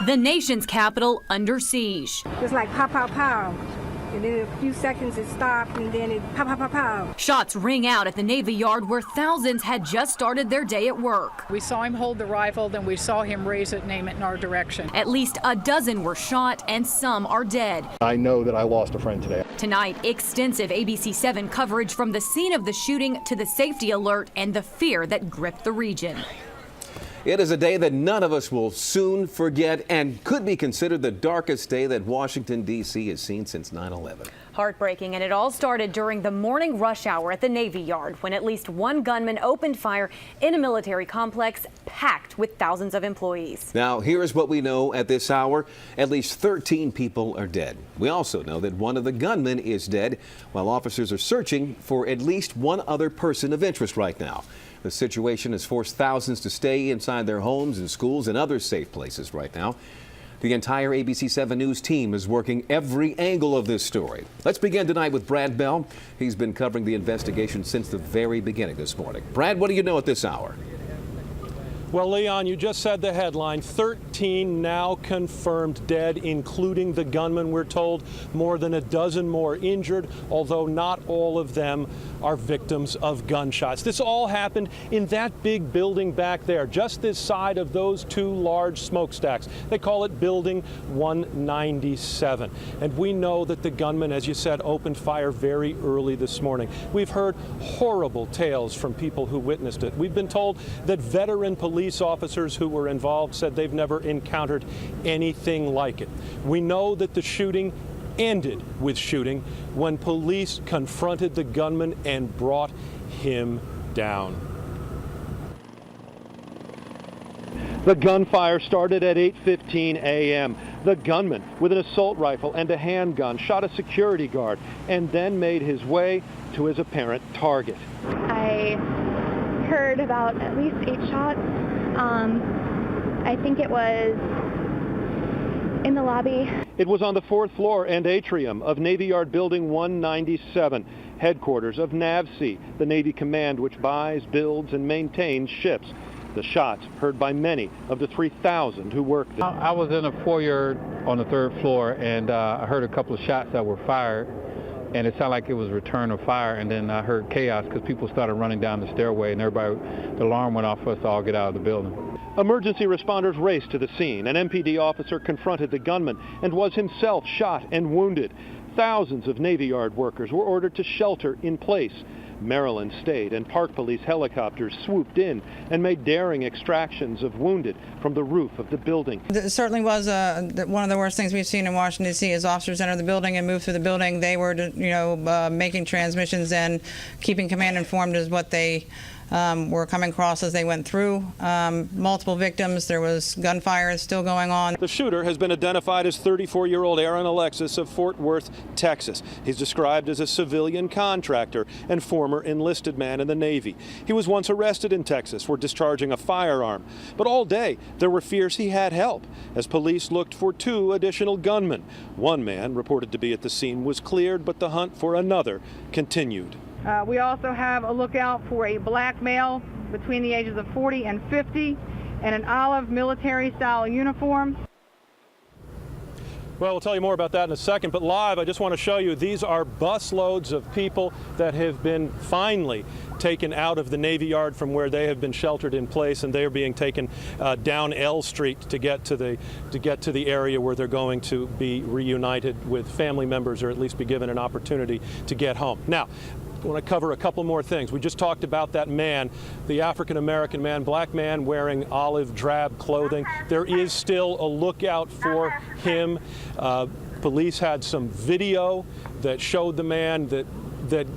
The nation's capital under siege. It's like pow, pow, pow. And then in a few seconds it stopped, and then it pow, pow, pow, pow. Shots ring out at the Navy Yard where thousands had just started their day at work. We saw him hold the rifle, then we saw him raise it and aim it in our direction. At least a dozen were shot and some are dead. I know that I lost a friend today. Tonight, extensive ABC7 coverage from the scene of the shooting to the safety alert and the fear that gripped the region. It is a day that none of us will soon forget and could be considered the darkest day that Washington, D.C. has seen since 9/11. Heartbreaking, and it all started during the morning rush hour at the Navy Yard when at least one gunman opened fire in a military complex packed with thousands of employees. Now, here is what we know at this hour. At least 13 people are dead. We also know that one of the gunmen is dead, while officers are searching for at least one other person of interest right now. The situation has forced thousands to stay inside their homes and schools and other safe places right now. The entire ABC7 News team is working every angle of this story. Let's begin tonight with Brad Bell. He's been covering the investigation since the very beginning this morning. Brad, what do you know at this hour? Well, Leon, you just said the headline. 13 now confirmed dead, including the gunman, we're told. More than a dozen more injured, although not all of them are victims of gunshots. This all happened in that big building back there, just this side of those two large smokestacks. They call it Building 197. And we know that the gunman, as you said, opened fire very early this morning. We've heard horrible tales from people who witnessed it. We've been told that veteran police officers who were involved said they've never encountered anything like it. We know that the shooting ended with shooting when police confronted the gunman and brought him down. The gunfire started at 8:15 a.m. The gunman, with an assault rifle and a handgun, shot a security guard and then made his way to his apparent target. I heard about at least 8 shots. I think it was in the lobby. It was on the 4th floor and atrium of Navy Yard Building 197, headquarters of NAVSEA, the Navy command which buys, builds, and maintains ships. The shots heard by many of the 3,000 who work there. I was in a foyer on the 3rd floor, and I heard a couple of shots that were fired, and it sounded like it was return of fire, and then I heard chaos because people started running down the stairway, and the alarm went off for us to all get out of the building. Emergency responders raced to the scene. An MPD officer confronted the gunman and was himself shot and wounded. Thousands of Navy Yard workers were ordered to shelter in place. Maryland State and Park Police helicopters swooped in and made daring extractions of wounded from the roof of the building. It certainly was one of the worst things we've seen in Washington, D.C. as officers enter the building and move through the building. They were, making transmissions and keeping command informed as what they were coming across as they went through. Multiple victims. There was gunfire still going on. The shooter has been identified as 34-year-old Aaron Alexis of Fort Worth, Texas. He's described as a civilian contractor and former enlisted man in the Navy. He was once arrested in Texas for discharging a firearm. But all day, there were fears he had help as police looked for 2 additional gunmen. One man, reported to be at the scene, was cleared, but the hunt for another continued. We also have a lookout for a black male between the ages of 40 and 50 and an olive military-style uniform. Well, we'll tell you more about that in a second, but live, I just want to show you, these are busloads of people that have been finally taken out of the Navy Yard from where they have been sheltered in place, and they are being taken down L Street to get to the area where they're going to be reunited with family members, or at least be given an opportunity to get home. Now, I want to cover a couple more things. We just talked about that man, the African-American man, black man wearing olive drab clothing. There is still a lookout for him. Police had some video that showed the man that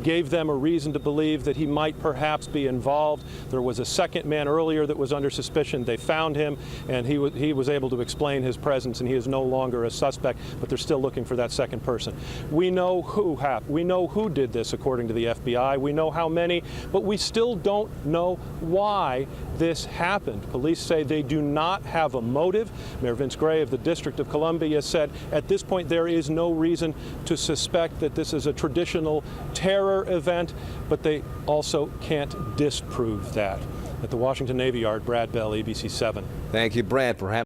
gave them a reason to believe that he might perhaps be involved. There was a second man earlier that was under suspicion. They found him, and he was able to explain his presence, and he is no longer a suspect, but they're still looking for that second person. We know who did this, according to the FBI. We know how many, but we still don't know why this happened. Police say they do not have a motive. Mayor Vince Gray of the District of Columbia said at this point there is no reason to suspect that this is a traditional terror event, but they also can't disprove that. At the Washington Navy Yard, Brad Bell, ABC7. Thank you, Brad, for having